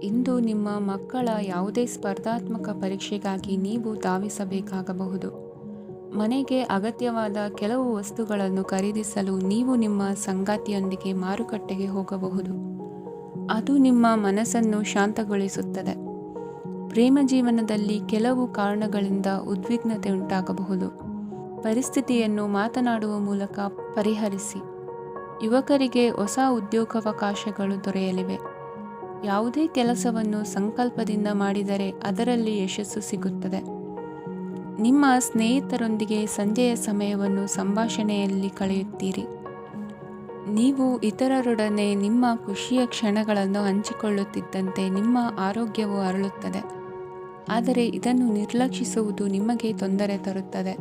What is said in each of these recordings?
ಇಂದು ನಿಮ್ಮ ಮಕ್ಕಳ ಯಾವುದೇ ಸ್ಪರ್ಧಾತ್ಮಕ ಪರೀಕ್ಷೆಗಾಗಿ ನೀವು ಧಾವಿಸಬೇಕಾಗಬಹುದು. ಮನೆಗೆ ಅಗತ್ಯವಾದ ಕೆಲವು ವಸ್ತುಗಳನ್ನು ಖರೀದಿಸಲು ನೀವು ನಿಮ್ಮ ಸಂಗಾತಿಯೊಂದಿಗೆ ಮಾರುಕಟ್ಟೆಗೆ ಹೋಗಬಹುದು. ಅದು ನಿಮ್ಮ ಮನಸ್ಸನ್ನು ಶಾಂತಗೊಳಿಸುತ್ತದೆ. ಪ್ರೇಮ ಜೀವನದಲ್ಲಿ ಕೆಲವು ಕಾರಣಗಳಿಂದ ಉದ್ವಿಗ್ನತೆ ಉಂಟಾಗಬಹುದು. ಪರಿಸ್ಥಿತಿಯನ್ನು ಮಾತನಾಡುವ ಮೂಲಕ ಪರಿಹರಿಸಿ. ಯುವಕರಿಗೆ ಹೊಸ ಉದ್ಯೋಗಾವಕಾಶಗಳು ದೊರೆಯಲಿವೆ. ಯಾವುದೇ ಕೆಲಸವನ್ನು ಸಂಕಲ್ಪದಿಂದ ಮಾಡಿದರೆ ಅದರಲ್ಲಿ ಯಶಸ್ಸು ಸಿಗುತ್ತದೆ. ನಿಮ್ಮ ಸ್ನೇಹಿತರೊಂದಿಗೆ ಸಂಜೆಯ ಸಮಯವನ್ನು ಸಂಭಾಷಣೆಯಲ್ಲಿ ಕಳೆಯುತ್ತೀರಿ. ನೀವು ಇತರರೊಡನೆ ನಿಮ್ಮ ಖುಷಿಯ ಕ್ಷಣಗಳನ್ನು ಹಂಚಿಕೊಳ್ಳುತ್ತಿದ್ದಂತೆ ನಿಮ್ಮ ಆರೋಗ್ಯವು ಅರಳುತ್ತದೆ. ಆದರೆ ಇದನ್ನು ನಿರ್ಲಕ್ಷಿಸುವುದು ನಿಮಗೆ ತೊಂದರೆ ತರುತ್ತದೆ.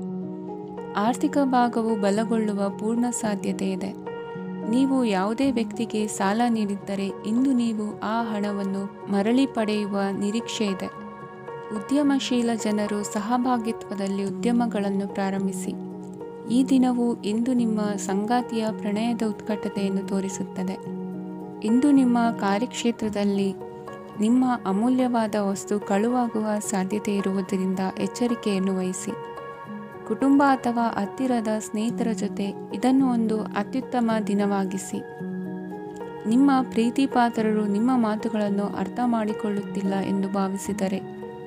ಆರ್ಥಿಕ ಭಾಗವು ಬಲಗೊಳ್ಳುವ ಪೂರ್ಣ ಸಾಧ್ಯತೆ ಇದೆ. ನೀವು ಯಾವುದೇ ವ್ಯಕ್ತಿಗೆ ಸಾಲ ನೀಡಿದ್ದರೆ ಇಂದು ನೀವು ಆ ಹಣವನ್ನು ಮರಳಿ ಪಡೆಯುವ ನಿರೀಕ್ಷೆ ಇದೆ. ಉದ್ಯಮಶೀಲ ಜನರು ಸಹಭಾಗಿತ್ವದಲ್ಲಿ ಉದ್ಯಮಗಳನ್ನು ಪ್ರಾರಂಭಿಸಿ. ಈ ದಿನವು ಇಂದು ನಿಮ್ಮ ಸಂಗಾತಿಯ ಪ್ರಣಯದ ಉತ್ಕಟತೆಯನ್ನು ತೋರಿಸುತ್ತದೆ. ಇಂದು ನಿಮ್ಮ ಕಾರ್ಯಕ್ಷೇತ್ರದಲ್ಲಿ ನಿಮ್ಮ ಅಮೂಲ್ಯವಾದ ವಸ್ತು ಕಳುವಾಗುವ ಸಾಧ್ಯತೆ ಇರುವುದರಿಂದ ಎಚ್ಚರಿಕೆಯನ್ನು ವಹಿಸಿ. ಕುಟುಂಬ ಅಥವಾ ಹತ್ತಿರದ ಸ್ನೇಹಿತರ ಜೊತೆ ಇದನ್ನು ಒಂದು ಅತ್ಯುತ್ತಮ ದಿನವಾಗಿಸಿ. ನಿಮ್ಮ ಪ್ರೀತಿಪಾತ್ರರು ನಿಮ್ಮ ಮಾತುಗಳನ್ನು ಅರ್ಥ ಮಾಡಿಕೊಳ್ಳುತ್ತಿಲ್ಲ ಎಂದು ಭಾವಿಸಿದರೆ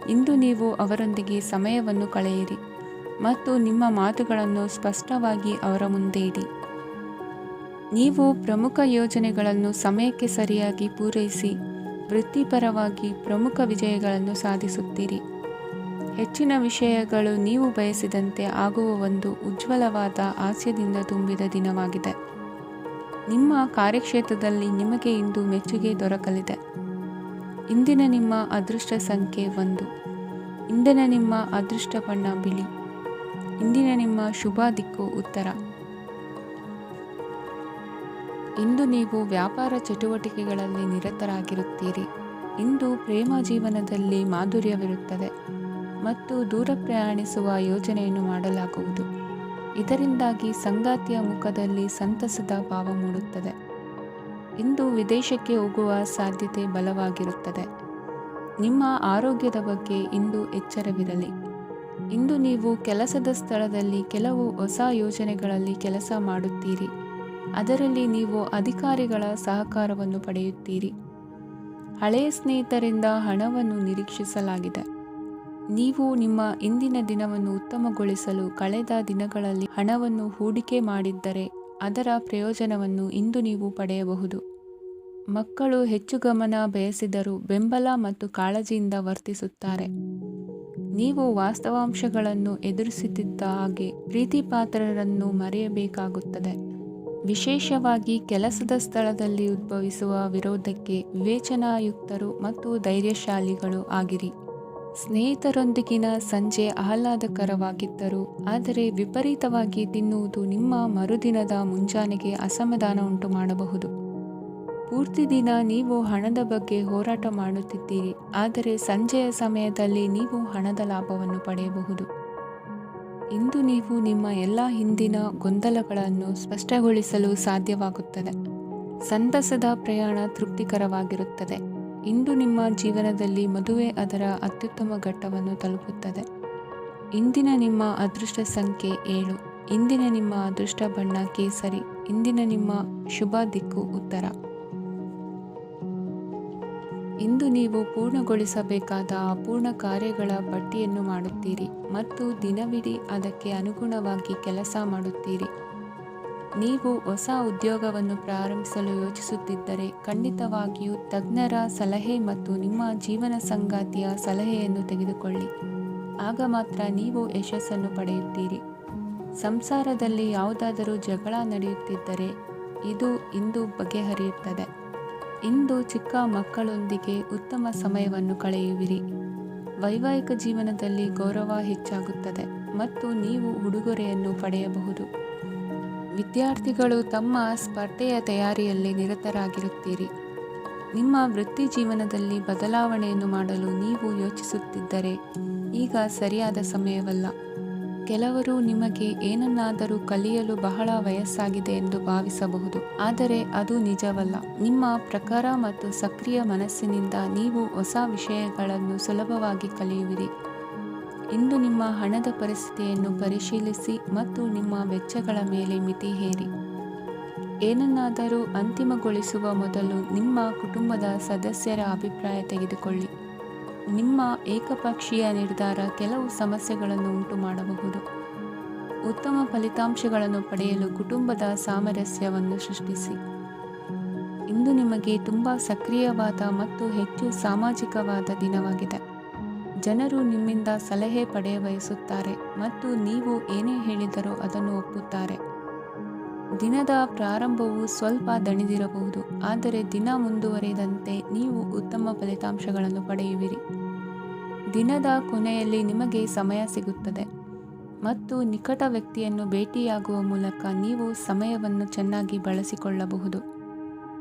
ಇಂದು ನೀವು ಅವರೊಂದಿಗೆ ಸಮಯವನ್ನು ಕಳೆಯಿರಿ ಮತ್ತು ನಿಮ್ಮ ಮಾತುಗಳನ್ನು ಸ್ಪಷ್ಟವಾಗಿ ಅವರ ಮುಂದೆ ಇಡಿ. ನೀವು ಪ್ರಮುಖ ಯೋಜನೆಗಳನ್ನು ಸಮಯಕ್ಕೆ ಸರಿಯಾಗಿ ಪೂರೈಸಿ ವೃತ್ತಿಪರವಾಗಿ ಪ್ರಮುಖ ವಿಜಯಗಳನ್ನು ಸಾಧಿಸುತ್ತೀರಿ. ಹೆಚ್ಚಿನ ವಿಷಯಗಳು ನೀವು ಬಯಸಿದಂತೆ ಆಗುವ ಒಂದು ಉಜ್ವಲವಾದ ಹಾಸ್ಯದಿಂದ ತುಂಬಿದ ದಿನವಾಗಿದೆ. ನಿಮ್ಮ ಕಾರ್ಯಕ್ಷೇತ್ರದಲ್ಲಿ ನಿಮಗೆ ಇಂದು ಮೆಚ್ಚುಗೆ ದೊರಕಲಿದೆ. ಇಂದಿನ ನಿಮ್ಮ ಅದೃಷ್ಟ ಸಂಖ್ಯೆ 1. ಇಂದಿನ ನಿಮ್ಮ ಅದೃಷ್ಟ ಬಣ್ಣ ಬಿಳಿ. ಇಂದಿನ ನಿಮ್ಮ ಶುಭ ದಿಕ್ಕು ಉತ್ತರ. ಇಂದು ನೀವು ವ್ಯಾಪಾರ ಚಟುವಟಿಕೆಗಳಲ್ಲಿ ನಿರತರಾಗಿರುತ್ತೀರಿ. ಇಂದು ಪ್ರೇಮ ಜೀವನದಲ್ಲಿ ಮಾಧುರ್ಯವಿರುತ್ತದೆ ಮತ್ತು ದೂರ ಪ್ರಯಾಣಿಸುವ ಯೋಜನೆಯನ್ನು ಮಾಡಲಾಗುವುದು. ಇದರಿಂದಾಗಿ ಸಂಗಾತಿಯ ಮುಖದಲ್ಲಿ ಸಂತಸದ ಭಾವ ಮೂಡುತ್ತದೆ. ಇಂದು ವಿದೇಶಕ್ಕೆ ಹೋಗುವ ಸಾಧ್ಯತೆ ಬಲವಾಗಿರುತ್ತದೆ. ನಿಮ್ಮ ಆರೋಗ್ಯದ ಬಗ್ಗೆ ಇಂದು ಎಚ್ಚರವಿರಲಿ. ಇಂದು ನೀವು ಕೆಲಸದ ಸ್ಥಳದಲ್ಲಿ ಕೆಲವು ಹೊಸ ಯೋಜನೆಗಳಲ್ಲಿ ಕೆಲಸ ಮಾಡುತ್ತೀರಿ. ಅದರಲ್ಲಿ ನೀವು ಅಧಿಕಾರಿಗಳ ಸಹಕಾರವನ್ನು ಪಡೆಯುತ್ತೀರಿ. ಹಳೆಯ ಸ್ನೇಹಿತರಿಂದ ಹಣವನ್ನು ನಿರೀಕ್ಷಿಸಲಾಗಿದೆ. ನೀವು ನಿಮ್ಮ ಇಂದಿನ ದಿನವನ್ನು ಉತ್ತಮಗೊಳಿಸಲು ಕಳೆದ ದಿನಗಳಲ್ಲಿ ಹಣವನ್ನು ಹೂಡಿಕೆ ಮಾಡಿದ್ದರೆ ಅದರ ಪ್ರಯೋಜನವನ್ನು ಇಂದು ನೀವು ಪಡೆಯಬಹುದು. ಮಕ್ಕಳು ಹೆಚ್ಚು ಗಮನ ಬಯಸಿದರೂ ಬೆಂಬಲ ಮತ್ತು ಕಾಳಜಿಯಿಂದ ವರ್ತಿಸುತ್ತಾರೆ. ನೀವು ವಾಸ್ತವಾಂಶಗಳನ್ನು ಎದುರಿಸುತ್ತಿದ್ದ ಹಾಗೆ ಪ್ರೀತಿಪಾತ್ರರನ್ನು ಮರೆಯಬೇಕಾಗುತ್ತದೆ. ವಿಶೇಷವಾಗಿ ಕೆಲಸದ ಸ್ಥಳದಲ್ಲಿ ಉದ್ಭವಿಸುವ ವಿರೋಧಕ್ಕೆ ವಿವೇಚನಾಯುಕ್ತರು ಮತ್ತು ಧೈರ್ಯಶಾಲಿಗಳು ಆಗಿರಿ. ಸ್ನೇಹಿತರೊಂದಿಗಿನ ಸಂಜೆ ಆಹ್ಲಾದಕರವಾಗಿದ್ದರೂ ಆದರೆ ವಿಪರೀತವಾಗಿ ತಿನ್ನುವುದು ನಿಮ್ಮ ಮರುದಿನದ ಮುಂಜಾನೆಗೆ ಅಸಮಾಧಾನ ಉಂಟು ಮಾಡಬಹುದು. ಪೂರ್ತಿ ದಿನ ನೀವು ಹಣದ ಬಗ್ಗೆ ಹೋರಾಟ ಮಾಡುತ್ತಿದ್ದೀರಿ, ಆದರೆ ಸಂಜೆಯ ಸಮಯದಲ್ಲಿ ನೀವು ಹಣದ ಲಾಭವನ್ನು ಪಡೆಯಬಹುದು. ಇಂದು ನೀವು ನಿಮ್ಮ ಎಲ್ಲ ಹಿಂದಿನ ಗೊಂದಲಗಳನ್ನು ಸ್ಪಷ್ಟಗೊಳಿಸಲು ಸಾಧ್ಯವಾಗುತ್ತದೆ. ಸಂತಸದ ಪ್ರಯಾಣ ತೃಪ್ತಿಕರವಾಗಿರುತ್ತದೆ. ಇಂದು ನಿಮ್ಮ ಜೀವನದಲ್ಲಿ ಮದುವೆ ಅದರ ಅತ್ಯುತ್ತಮ ಘಟ್ಟವನ್ನು ತಲುಪುತ್ತದೆ. ಇಂದಿನ ನಿಮ್ಮ ಅದೃಷ್ಟ ಸಂಖ್ಯೆ 7. ಇಂದಿನ ನಿಮ್ಮ ಅದೃಷ್ಟ ಬಣ್ಣ ಕೇಸರಿ. ಇಂದಿನ ನಿಮ್ಮ ಶುಭ ದಿಕ್ಕು ಉತ್ತರ. ಇಂದು ನೀವು ಪೂರ್ಣಗೊಳಿಸಬೇಕಾದ ಅಪೂರ್ಣ ಕಾರ್ಯಗಳ ಪಟ್ಟಿಯನ್ನು ಮಾಡುತ್ತೀರಿ ಮತ್ತು ದಿನವಿಡೀ ಅದಕ್ಕೆ ಅನುಗುಣವಾಗಿ ಕೆಲಸ ಮಾಡುತ್ತೀರಿ. ನೀವು ಹೊಸ ಉದ್ಯೋಗವನ್ನು ಪ್ರಾರಂಭಿಸಲು ಯೋಚಿಸುತ್ತಿದ್ದರೆ ಖಂಡಿತವಾಗಿಯೂ ತಜ್ಞರ ಸಲಹೆ ಮತ್ತು ನಿಮ್ಮ ಜೀವನ ಸಂಗಾತಿಯ ಸಲಹೆಯನ್ನು ತೆಗೆದುಕೊಳ್ಳಿ. ಆಗ ಮಾತ್ರ ನೀವು ಯಶಸ್ಸನ್ನು ಪಡೆಯುತ್ತೀರಿ. ಸಂಸಾರದಲ್ಲಿ ಯಾವುದಾದರೂ ಜಗಳ ನಡೆಯುತ್ತಿದ್ದರೆ ಇದು ಇಂದು ಬಗೆಹರಿಯುತ್ತದೆ. ಇಂದು ಚಿಕ್ಕ ಮಕ್ಕಳೊಂದಿಗೆ ಉತ್ತಮ ಸಮಯವನ್ನು ಕಳೆಯುವಿರಿ. ವೈವಾಹಿಕ ಜೀವನದಲ್ಲಿ ಗೌರವ ಹೆಚ್ಚಾಗುತ್ತದೆ ಮತ್ತು ನೀವು ಉಡುಗೊರೆಯನ್ನು ಪಡೆಯಬಹುದು. ವಿದ್ಯಾರ್ಥಿಗಳು ತಮ್ಮ ಸ್ಪರ್ಧೆಯ ತಯಾರಿಯಲ್ಲಿ ನಿರತರಾಗಿರುತ್ತೀರಿ. ನಿಮ್ಮ ವೃತ್ತಿ ಜೀವನದಲ್ಲಿ ಬದಲಾವಣೆಯನ್ನು ಮಾಡಲು ನೀವು ಯೋಚಿಸುತ್ತಿದ್ದರೆ ಈಗ ಸರಿಯಾದ ಸಮಯವಲ್ಲ. ಕೆಲವರು ನಿಮಗೆ ಏನನ್ನಾದರೂ ಕಲಿಯಲು ಬಹಳ ವಯಸ್ಸಾಗಿದೆ ಎಂದು ಭಾವಿಸಬಹುದು, ಆದರೆ ಅದು ನಿಜವಲ್ಲ. ನಿಮ್ಮ ಪ್ರಖರ ಮತ್ತು ಸಕ್ರಿಯ ಮನಸ್ಸಿನಿಂದ ನೀವು ಹೊಸ ವಿಷಯಗಳನ್ನು ಸುಲಭವಾಗಿ ಕಲಿಯುವಿರಿ. ಇಂದು ನಿಮ್ಮ ಹಣದ ಪರಿಸ್ಥಿತಿಯನ್ನು ಪರಿಶೀಲಿಸಿ ಮತ್ತು ನಿಮ್ಮ ವೆಚ್ಚಗಳ ಮೇಲೆ ಮಿತಿ ಹೇರಿ. ಏನನ್ನಾದರೂ ಅಂತಿಮಗೊಳಿಸುವ ಮೊದಲು ನಿಮ್ಮ ಕುಟುಂಬದ ಸದಸ್ಯರ ಅಭಿಪ್ರಾಯ ತೆಗೆದುಕೊಳ್ಳಿ. ನಿಮ್ಮ ಏಕಪಕ್ಷೀಯ ನಿರ್ಧಾರ ಕೆಲವು ಸಮಸ್ಯೆಗಳನ್ನು ಉಂಟು ಮಾಡಬಹುದು. ಉತ್ತಮ ಫಲಿತಾಂಶಗಳನ್ನು ಪಡೆಯಲು ಕುಟುಂಬದ ಸಾಮರಸ್ಯವನ್ನು ಸೃಷ್ಟಿಸಿ. ಇಂದು ನಿಮಗೆ ತುಂಬ ಸಕ್ರಿಯವಾದ ಮತ್ತು ಹೆಚ್ಚು ಸಾಮಾಜಿಕವಾದ ದಿನವಾಗಿದೆ. ಜನರು ನಿಮ್ಮಿಂದ ಸಲಹೆ ಪಡೆಯ ಬಯಸುತ್ತಾರೆ ಮತ್ತು ನೀವು ಏನೇ ಹೇಳಿದರೂ ಅದನ್ನು ಒಪ್ಪುತ್ತಾರೆ. ದಿನದ ಪ್ರಾರಂಭವು ಸ್ವಲ್ಪ ದಣಿದಿರಬಹುದು, ಆದರೆ ದಿನ ಮುಂದುವರಿದಂತೆ ನೀವು ಉತ್ತಮ ಫಲಿತಾಂಶಗಳನ್ನು ಪಡೆಯುವಿರಿ. ದಿನದ ಕೊನೆಯಲ್ಲಿ ನಿಮಗೆ ಸಮಯ ಸಿಗುತ್ತದೆ ಮತ್ತು ನಿಕಟ ವ್ಯಕ್ತಿಯನ್ನು ಭೇಟಿಯಾಗುವ ಮೂಲಕ ನೀವು ಸಮಯವನ್ನು ಚೆನ್ನಾಗಿ ಬಳಸಿಕೊಳ್ಳಬಹುದು.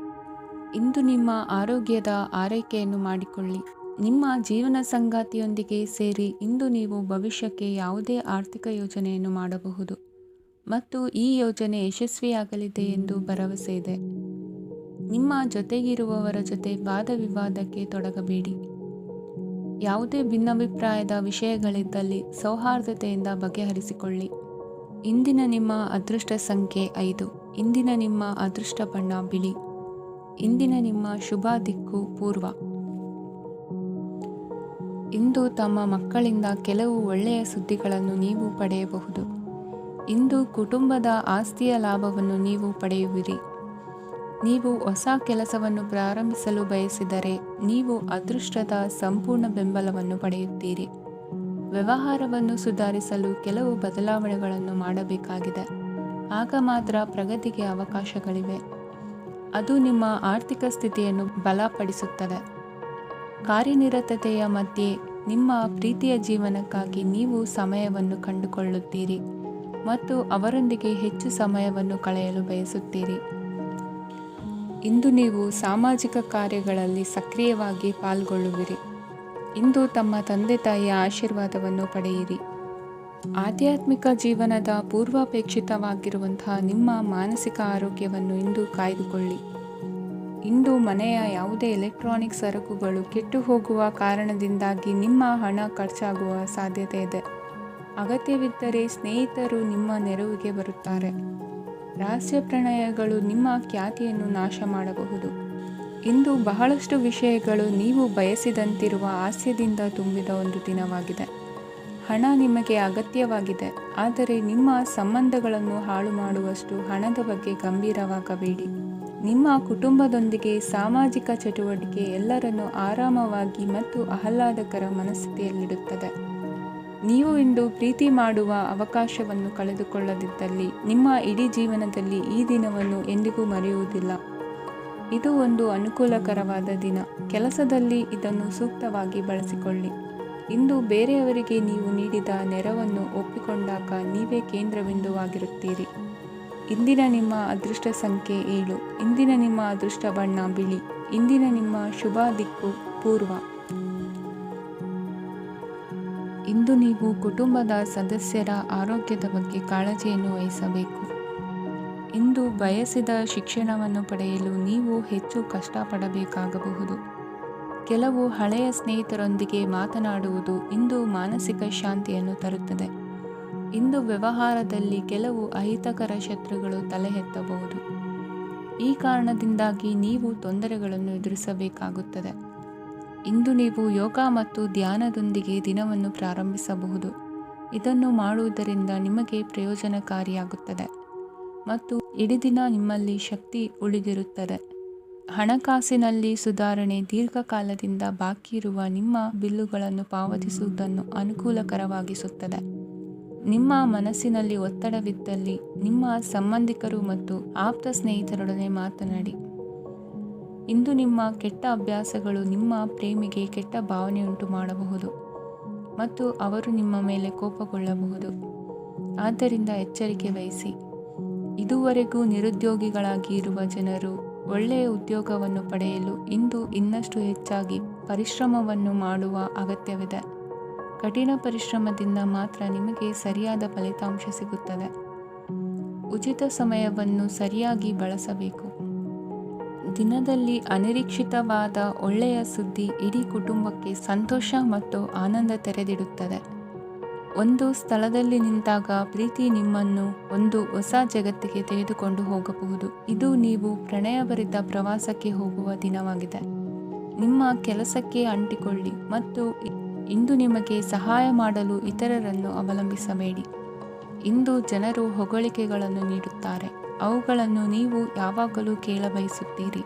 ಇಂದು ನಿಮ್ಮ ಆರೋಗ್ಯದ ಆರೈಕೆಯನ್ನು ಮಾಡಿಕೊಳ್ಳಿ. ನಿಮ್ಮ ಜೀವನ ಸಂಗಾತಿಯೊಂದಿಗೆ ಸೇರಿ ಇಂದು ನೀವು ಭವಿಷ್ಯಕ್ಕೆ ಯಾವುದೇ ಆರ್ಥಿಕ ಯೋಜನೆಯನ್ನು ಮಾಡಬಹುದು ಮತ್ತು ಈ ಯೋಜನೆ ಯಶಸ್ವಿಯಾಗಲಿದೆ ಎಂದು ಭರವಸೆ ಇದೆ. ನಿಮ್ಮ ಜೊತೆಗಿರುವವರ ಜೊತೆ ವಾದವಿವಾದಕ್ಕೆ ತೊಡಗಬೇಡಿ. ಯಾವುದೇ ಭಿನ್ನಾಭಿಪ್ರಾಯದ ವಿಷಯಗಳಿದ್ದಲ್ಲಿ ಸೌಹಾರ್ದತೆಯಿಂದ ಬಗೆಹರಿಸಿಕೊಳ್ಳಿ. ಇಂದಿನ ನಿಮ್ಮ ಅದೃಷ್ಟ ಸಂಖ್ಯೆ 5. ಇಂದಿನ ನಿಮ್ಮ ಅದೃಷ್ಟ ಬಣ್ಣ ಬಿಳಿ. ಇಂದಿನ ನಿಮ್ಮ ಶುಭ ದಿಕ್ಕು ಪೂರ್ವ. ಇಂದು ತಮ್ಮ ಮಕ್ಕಳಿಂದ ಕೆಲವು ಒಳ್ಳೆಯ ಸುದ್ದಿಗಳನ್ನು ನೀವು ಪಡೆಯಬಹುದು. ಇಂದು ಕುಟುಂಬದ ಆಸ್ತಿಯ ಲಾಭವನ್ನು ನೀವು ಪಡೆಯುವಿರಿ. ನೀವು ಹೊಸ ಕೆಲಸವನ್ನು ಪ್ರಾರಂಭಿಸಲು ಬಯಸಿದರೆ ನೀವು ಅದೃಷ್ಟದ ಸಂಪೂರ್ಣ ಬೆಂಬಲವನ್ನು ಪಡೆಯುತ್ತೀರಿ. ವ್ಯವಹಾರವನ್ನು ಸುಧಾರಿಸಲು ಕೆಲವು ಬದಲಾವಣೆಗಳನ್ನು ಮಾಡಬೇಕಾಗಿದೆ. ಆಗ ಮಾತ್ರ ಪ್ರಗತಿಗೆ ಅವಕಾಶಗಳಿವೆ. ಅದು ನಿಮ್ಮ ಆರ್ಥಿಕ ಸ್ಥಿತಿಯನ್ನು ಬಲಪಡಿಸುತ್ತದೆ. ಕಾರ್ಯನಿರತತೆಯ ಮಧ್ಯೆ ನಿಮ್ಮ ಪ್ರೀತಿಯ ಜೀವನಕ್ಕಾಗಿ ನೀವು ಸಮಯವನ್ನು ಕಂಡುಕೊಳ್ಳುತ್ತೀರಿ ಮತ್ತು ಅವರೊಂದಿಗೆ ಹೆಚ್ಚು ಸಮಯವನ್ನು ಕಳೆಯಲು ಬಯಸುತ್ತೀರಿ. ಇಂದು ನೀವು ಸಾಮಾಜಿಕ ಕಾರ್ಯಗಳಲ್ಲಿ ಸಕ್ರಿಯವಾಗಿ ಪಾಲ್ಗೊಳ್ಳುವಿರಿ. ಇಂದು ತಮ್ಮ ತಂದೆ ತಾಯಿಯ ಆಶೀರ್ವಾದವನ್ನು ಪಡೆಯಿರಿ. ಆಧ್ಯಾತ್ಮಿಕ ಜೀವನದ ಪೂರ್ವಾಪೇಕ್ಷಿತವಾಗಿರುವಂತಹ ನಿಮ್ಮ ಮಾನಸಿಕ ಆರೋಗ್ಯವನ್ನು ಇಂದು ಕಾಯ್ದುಕೊಳ್ಳಿ. ಇಂದು ಮನೆಯ ಯಾವುದೇ ಎಲೆಕ್ಟ್ರಾನಿಕ್ ಸರಕುಗಳು ಕೆಟ್ಟು ಹೋಗುವ ಕಾರಣದಿಂದಾಗಿ ನಿಮ್ಮ ಹಣ ಖರ್ಚಾಗುವ ಸಾಧ್ಯತೆ ಇದೆ. ಅಗತ್ಯವಿದ್ದರೆ ಸ್ನೇಹಿತರು ನಿಮ್ಮ ನೆರವಿಗೆ ಬರುತ್ತಾರೆ. ರಹಸ್ಯ ಪ್ರಣಯಗಳು ನಿಮ್ಮ ಖ್ಯಾತಿಯನ್ನು ನಾಶ ಮಾಡಬಹುದು. ಇಂದು ಬಹಳಷ್ಟು ವಿಷಯಗಳು ನೀವು ಬಯಸಿದಂತಿರುವ ಹಾಸ್ಯದಿಂದ ತುಂಬಿದ ಒಂದು ದಿನವಾಗಿದೆ. ಹಣ ನಿಮಗೆ ಅಗತ್ಯವಾಗಿದೆ, ಆದರೆ ನಿಮ್ಮ ಸಂಬಂಧಗಳನ್ನು ಹಾಳು ಮಾಡುವಷ್ಟು ಹಣದ ಬಗ್ಗೆ ಗಂಭೀರವಾಗಬೇಡಿ. ನಿಮ್ಮ ಕುಟುಂಬದೊಂದಿಗೆ ಸಾಮಾಜಿಕ ಚಟುವಟಿಕೆ ಎಲ್ಲರನ್ನೂ ಆರಾಮವಾಗಿ ಮತ್ತು ಆಹ್ಲಾದಕರ ಮನಸ್ಥಿತಿಯಲ್ಲಿಡುತ್ತದೆ. ನೀವು ಇಂದು ಪ್ರೀತಿ ಮಾಡುವ ಅವಕಾಶವನ್ನು ಕಳೆದುಕೊಳ್ಳದಿದ್ದಲ್ಲಿ ನಿಮ್ಮ ಇಡೀ ಜೀವನದಲ್ಲಿ ಈ ದಿನವನ್ನು ಎಂದಿಗೂ ಮರೆಯುವುದಿಲ್ಲ. ಇದು ಒಂದು ಅನುಕೂಲಕರವಾದ ದಿನ. ಕೆಲಸದಲ್ಲಿ ಇದನ್ನು ಸೂಕ್ತವಾಗಿ ಬಳಸಿಕೊಳ್ಳಿ. ಇಂದು ಬೇರೆಯವರಿಗೆ ನೀವು ನೀಡಿದ ನೆರವನ್ನು ಒಪ್ಪಿಕೊಂಡಾಗ ನೀವೇ ಕೇಂದ್ರಬಿಂದುವಾಗಿರುತ್ತೀರಿ. ಇಂದಿನ ನಿಮ್ಮ ಅದೃಷ್ಟ ಸಂಖ್ಯೆ 7. ಇಂದಿನ ನಿಮ್ಮ ಅದೃಷ್ಟ ಬಣ್ಣ ಬಿಳಿ. ಇಂದಿನ ನಿಮ್ಮ ಶುಭ ದಿಕ್ಕು ಪೂರ್ವ. ಇಂದು ನೀವು ಕುಟುಂಬದ ಸದಸ್ಯರ ಆರೋಗ್ಯದ ಬಗ್ಗೆ ಕಾಳಜಿಯನ್ನು ವಹಿಸಬೇಕು. ಇಂದು ಬಯಸಿದ ಶಿಕ್ಷಣವನ್ನು ಪಡೆಯಲು ನೀವು ಹೆಚ್ಚು ಕಷ್ಟಪಡಬೇಕಾಗಬಹುದು. ಕೆಲವು ಹಳೆಯ ಸ್ನೇಹಿತರೊಂದಿಗೆ ಮಾತನಾಡುವುದು ಇಂದು ಮಾನಸಿಕ ಶಾಂತಿಯನ್ನು ತರುತ್ತದೆ. ಇಂದು ವ್ಯವಹಾರದಲ್ಲಿ ಕೆಲವು ಅಹಿತಕರ ಶತ್ರುಗಳು ತಲೆ ಎತ್ತಬಹುದು. ಈ ಕಾರಣದಿಂದಾಗಿ ನೀವು ತೊಂದರೆಗಳನ್ನು ಎದುರಿಸಬೇಕಾಗುತ್ತದೆ. ಇಂದು ನೀವು ಯೋಗ ಮತ್ತು ಧ್ಯಾನದೊಂದಿಗೆ ದಿನವನ್ನು ಪ್ರಾರಂಭಿಸಬಹುದು. ಇದನ್ನು ಮಾಡುವುದರಿಂದ ನಿಮಗೆ ಪ್ರಯೋಜನಕಾರಿಯಾಗುತ್ತದೆ ಮತ್ತು ಇಡೀ ದಿನ ನಿಮ್ಮಲ್ಲಿ ಶಕ್ತಿ ಉಳಿದಿರುತ್ತದೆ. ಹಣಕಾಸಿನಲ್ಲಿ ಸುಧಾರಣೆ ದೀರ್ಘಕಾಲದಿಂದ ಬಾಕಿ ಇರುವ ನಿಮ್ಮ ಬಿಲ್ಲುಗಳನ್ನು ಪಾವತಿಸುವುದನ್ನು ಅನುಕೂಲಕರವಾಗಿಸುತ್ತದೆ. ನಿಮ್ಮ ಮನಸ್ಸಿನಲ್ಲಿ ಒತ್ತಡವಿದ್ದಲ್ಲಿ ನಿಮ್ಮ ಸಂಬಂಧಿಕರು ಮತ್ತು ಆಪ್ತ ಸ್ನೇಹಿತರೊಡನೆ ಮಾತನಾಡಿ. ಇಂದು ನಿಮ್ಮ ಕೆಟ್ಟ ಅಭ್ಯಾಸಗಳು ನಿಮ್ಮ ಪ್ರೇಮಿಗೆ ಕೆಟ್ಟ ಭಾವನೆಯುಂಟು ಮಾಡಬಹುದು ಮತ್ತು ಅವರು ನಿಮ್ಮ ಮೇಲೆ ಕೋಪಗೊಳ್ಳಬಹುದು. ಆದ್ದರಿಂದ ಎಚ್ಚರಿಕೆ ವಹಿಸಿ. ಇದುವರೆಗೂ ನಿರುದ್ಯೋಗಿಗಳಾಗಿ ಇರುವ ಜನರು ಒಳ್ಳೆಯ ಉದ್ಯೋಗವನ್ನು ಪಡೆಯಲು ಇಂದು ಇನ್ನಷ್ಟು ಹೆಚ್ಚಾಗಿ ಪರಿಶ್ರಮವನ್ನು ಮಾಡುವ ಅಗತ್ಯವಿದೆ. ಕಠಿಣ ಪರಿಶ್ರಮದಿಂದ ಮಾತ್ರ ನಿಮಗೆ ಸರಿಯಾದ ಫಲಿತಾಂಶ ಸಿಗುತ್ತದೆ. ಉಚಿತ ಸಮಯವನ್ನು ಸರಿಯಾಗಿ ಬಳಸಬೇಕು. ದಿನದಲ್ಲಿ ಅನಿರೀಕ್ಷಿತವಾದ ಒಳ್ಳೆಯ ಸುದ್ದಿ ಇಡೀ ಕುಟುಂಬಕ್ಕೆ ಸಂತೋಷ ಮತ್ತು ಆನಂದ ತೆರೆದಿಡುತ್ತದೆ. ಒಂದು ಸ್ಥಳದಲ್ಲಿ ನಿಂತಾಗ ಪ್ರೀತಿ ನಿಮ್ಮನ್ನು ಒಂದು ಹೊಸ ಜಗತ್ತಿಗೆ ತೆಗೆದುಕೊಂಡು ಹೋಗಬಹುದು. ಇದು ನೀವು ಪ್ರಣಯಭರಿತ ಪ್ರವಾಸಕ್ಕೆ ಹೋಗುವ ದಿನವಾಗಿದೆ. ನಿಮ್ಮ ಕೆಲಸಕ್ಕೆ ಅಂಟಿಕೊಳ್ಳಿ ಮತ್ತು ಇಂದು ನಿಮಗೆ ಸಹಾಯ ಮಾಡಲು ಇತರರನ್ನು ಅವಲಂಬಿಸಬೇಡಿ. ಇಂದು ಜನರು ಹೊಗಳಿಕೆಗಳನ್ನು ನೀಡುತ್ತಾರೆ, ಅವುಗಳನ್ನು ನೀವು ಯಾವಾಗಲೂ ಕೇಳಬಯಸುತ್ತೀರಿ.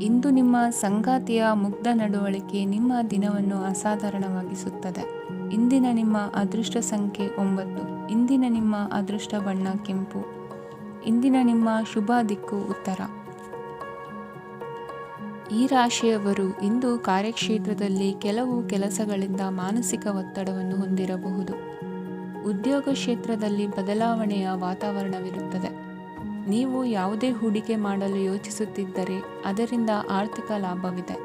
ಇಂದು ನಿಮ್ಮ ಸಂಗಾತಿಯ ಮುಗ್ಧ ನಡವಳಿಕೆ ನಿಮ್ಮ ದಿನವನ್ನು ಅಸಾಧಾರಣವಾಗಿಸುತ್ತದೆ. ಇಂದಿನ ನಿಮ್ಮ ಅದೃಷ್ಟ ಸಂಖ್ಯೆ 9. ಇಂದಿನ ನಿಮ್ಮ ಅದೃಷ್ಟ ಬಣ್ಣ ಕೆಂಪು. ಇಂದಿನ ನಿಮ್ಮ ಶುಭ ದಿಕ್ಕು ಉತ್ತರ. ಈ ರಾಶಿಯವರು ಇಂದು ಕಾರ್ಯಕ್ಷೇತ್ರದಲ್ಲಿ ಕೆಲವು ಕೆಲಸಗಳಿಂದ ಮಾನಸಿಕ ಒತ್ತಡವನ್ನು ಹೊಂದಿರಬಹುದು. ಉದ್ಯೋಗ ಕ್ಷೇತ್ರದಲ್ಲಿ ಬದಲಾವಣೆಯ ವಾತಾವರಣವಿರುತ್ತದೆ. ನೀವು ಯಾವುದೇ ಹೂಡಿಕೆ ಮಾಡಲು ಯೋಚಿಸುತ್ತಿದ್ದರೆ ಅದರಿಂದ ಆರ್ಥಿಕ ಲಾಭವಿದೆ.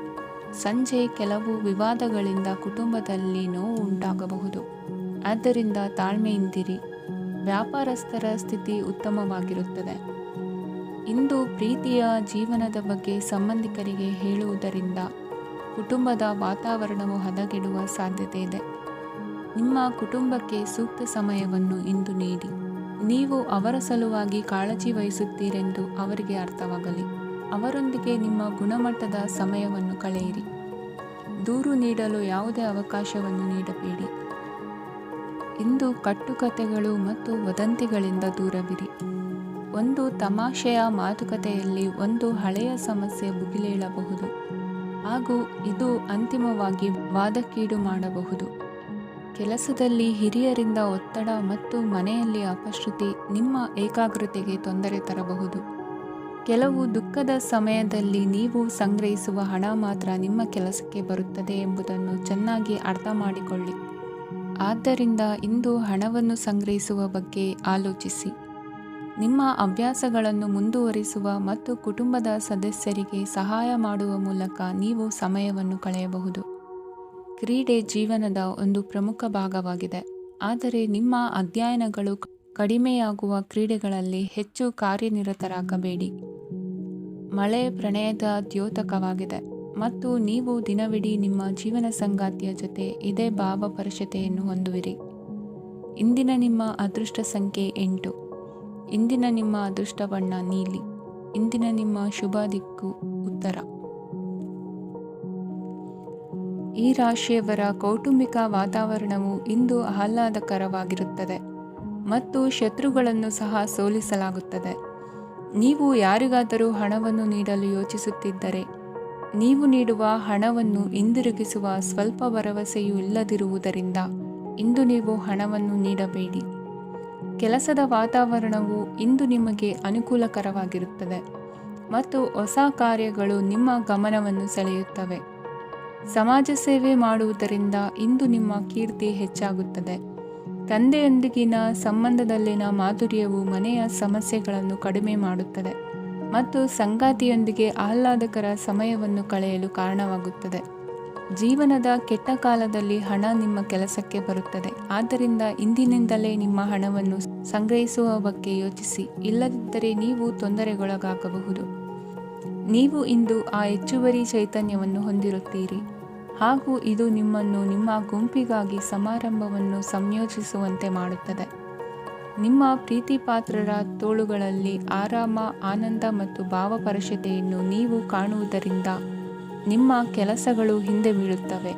ಸಂಜೆ ಕೆಲವು ವಿವಾದಗಳಿಂದ ಕುಟುಂಬದಲ್ಲಿ ನೋವು ಉಂಟಾಗಬಹುದು, ಆದ್ದರಿಂದ ತಾಳ್ಮೆಯಿಂದಿರಿ. ವ್ಯಾಪಾರಸ್ಥರ ಸ್ಥಿತಿ ಉತ್ತಮವಾಗಿರುತ್ತದೆ. ಇಂದು ಪ್ರೀತಿಯ ಜೀವನದ ಬಗ್ಗೆ ಸಂಬಂಧಿಕರಿಗೆ ಹೇಳುವುದರಿಂದ ಕುಟುಂಬದ ವಾತಾವರಣವು ಹದಗೆಡುವ ಸಾಧ್ಯತೆ ಇದೆ. ನಿಮ್ಮ ಕುಟುಂಬಕ್ಕೆ ಸೂಕ್ತ ಸಮಯವನ್ನು ಇಂದು ನೀಡಿ. ನೀವು ಅವರ ಸಲುವಾಗಿ ಕಾಳಜಿ ವಹಿಸುತ್ತೀರೆಂದು ಅವರಿಗೆ ಅರ್ಥವಾಗಲಿ. ಅವರೊಂದಿಗೆ ನಿಮ್ಮ ಗುಣಮಟ್ಟದ ಸಮಯವನ್ನು ಕಳೆಯಿರಿ. ದೂರು ನೀಡಲು ಯಾವುದೇ ಅವಕಾಶವನ್ನು ನೀಡಬೇಡಿ. ಇಂದು ಕಟ್ಟುಕತೆಗಳು ಮತ್ತು ವದಂತಿಗಳಿಂದ ದೂರವಿರಿ. ಒಂದು ತಮಾಷೆಯ ಮಾತುಕತೆಯಲ್ಲಿ ಒಂದು ಹಳೆಯ ಸಮಸ್ಯೆ ಭುಗಿಲೇಳಬಹುದು ಹಾಗೂ ಇದು ಅಂತಿಮವಾಗಿ ವಾದಕ್ಕೀಡು ಮಾಡಬಹುದು. ಕೆಲಸದಲ್ಲಿ ಹಿರಿಯರಿಂದ ಒತ್ತಡ ಮತ್ತು ಮನೆಯಲ್ಲಿ ಅಪಶ್ರುತಿ ನಿಮ್ಮ ಏಕಾಗ್ರತೆಗೆ ತೊಂದರೆ ತರಬಹುದು. ಕೆಲವು ದುಃಖದ ಸಮಯದಲ್ಲಿ ನೀವು ಸಂಗ್ರಹಿಸುವ ಹಣ ಮಾತ್ರ ನಿಮ್ಮ ಕೆಲಸಕ್ಕೆ ಬರುತ್ತದೆ ಎಂಬುದನ್ನು ಚೆನ್ನಾಗಿ ಅರ್ಥ ಮಾಡಿಕೊಳ್ಳಿ. ಆದ್ದರಿಂದ ಇಂದು ಹಣವನ್ನು ಸಂಗ್ರಹಿಸುವ ಬಗ್ಗೆ ಆಲೋಚಿಸಿ. ನಿಮ್ಮ ಅಭ್ಯಾಸಗಳನ್ನು ಮುಂದುವರಿಸುವ ಮತ್ತು ಕುಟುಂಬದ ಸದಸ್ಯರಿಗೆ ಸಹಾಯ ಮಾಡುವ ಮೂಲಕ ನೀವು ಸಮಯವನ್ನು ಕಳೆಯಬಹುದು. ಕ್ರೀಡೆ ಜೀವನದ ಒಂದು ಪ್ರಮುಖ ಭಾಗವಾಗಿದೆ, ಆದರೆ ನಿಮ್ಮ ಅಧ್ಯಯನಗಳು ಕಡಿಮೆಯಾಗುವ ಕ್ರೀಡೆಗಳಲ್ಲಿ ಹೆಚ್ಚು ಕಾರ್ಯನಿರತರಾಗಬೇಡಿ. ಮಳೆ ಪ್ರಣಯದ ದ್ಯೋತಕವಾಗಿದೆ ಮತ್ತು ನೀವು ದಿನವಿಡೀ ನಿಮ್ಮ ಜೀವನ ಸಂಗಾತಿಯ ಜೊತೆ ಇದೇ ಭಾವಪರಶತೆಯನ್ನು ಹೊಂದುವಿರಿ. ಇಂದಿನ ನಿಮ್ಮ ಅದೃಷ್ಟ ಸಂಖ್ಯೆ 8. ಇಂದಿನ ನಿಮ್ಮ ಅದೃಷ್ಟ ಬಣ್ಣ ನೀಲಿ. ಇಂದಿನ ನಿಮ್ಮ ಶುಭ ದಿಕ್ಕು ಉತ್ತರ. ಈ ರಾಶಿಯವರ ಕೌಟುಂಬಿಕ ವಾತಾವರಣವು ಇಂದು ಆಹ್ಲಾದಕರವಾಗಿರುತ್ತದೆ ಮತ್ತು ಶತ್ರುಗಳನ್ನು ಸಹ ಸೋಲಿಸಲಾಗುತ್ತದೆ. ನೀವು ಯಾರಿಗಾದರೂ ಹಣವನ್ನು ನೀಡಲು ಯೋಚಿಸುತ್ತಿದ್ದರೆ ನೀವು ನೀಡುವ ಹಣವನ್ನು ಹಿಂದಿರುಗಿಸುವ ಸ್ವಲ್ಪ ಭರವಸೆಯೂ ಇಲ್ಲದಿರುವುದರಿಂದ ಇಂದು ನೀವು ಹಣವನ್ನು ನೀಡಬೇಡಿ. ಕೆಲಸದ ವಾತಾವರಣವು ಇಂದು ನಿಮಗೆ ಅನುಕೂಲಕರವಾಗಿರುತ್ತದೆ ಮತ್ತು ಹೊಸ ಕಾರ್ಯಗಳು ನಿಮ್ಮ ಗಮನವನ್ನು ಸೆಳೆಯುತ್ತವೆ. ಸಮಾಜ ಸೇವೆ ಮಾಡುವುದರಿಂದ ಇಂದು ನಿಮ್ಮ ಕೀರ್ತಿ ಹೆಚ್ಚಾಗುತ್ತದೆ. ತಂದೆಯೊಂದಿಗಿನ ಸಂಬಂಧದಲ್ಲಿನ ಮಾಧುರ್ಯವು ಮನೆಯ ಸಮಸ್ಯೆಗಳನ್ನು ಕಡಿಮೆ ಮಾಡುತ್ತದೆ ಮತ್ತು ಸಂಗಾತಿಯೊಂದಿಗೆ ಆಹ್ಲಾದಕರ ಸಮಯವನ್ನು ಕಳೆಯಲು ಕಾರಣವಾಗುತ್ತದೆ. ಜೀವನದ ಕೆಟ್ಟ ಕಾಲದಲ್ಲಿ ಹಣ ನಿಮ್ಮ ಕೆಲಸಕ್ಕೆ ಬರುತ್ತದೆ, ಆದ್ದರಿಂದ ಇಂದಿನಿಂದಲೇ ನಿಮ್ಮ ಹಣವನ್ನು ಸಂಗ್ರಹಿಸುವ ಬಗ್ಗೆ ಯೋಚಿಸಿ, ಇಲ್ಲದಿದ್ದರೆ ನೀವು ತೊಂದರೆಗೊಳಗಾಗಬಹುದು. ನೀವು ಇಂದು ಆ ಹೆಚ್ಚುವರಿ ಚೈತನ್ಯವನ್ನು ಹೊಂದಿರುತ್ತೀರಿ ಹಾಗೂ ಇದು ನಿಮ್ಮನ್ನು ನಿಮ್ಮ ಗುಂಪಿಗಾಗಿ ಸಮಾರಂಭವನ್ನು ಸಂಯೋಜಿಸುವಂತೆ ಮಾಡುತ್ತದೆ. ನಿಮ್ಮ ಪ್ರೀತಿಪಾತ್ರರ ತೋಳುಗಳಲ್ಲಿ ಆರಾಮ, ಆನಂದ ಮತ್ತು ಭಾವಪರಶತೆಯನ್ನು ನೀವು ಕಾಣುವುದರಿಂದ ನಿಮ್ಮ ಕೆಲಸಗಳು ಹಿಂದೆ ಬೀಳುತ್ತವೆ.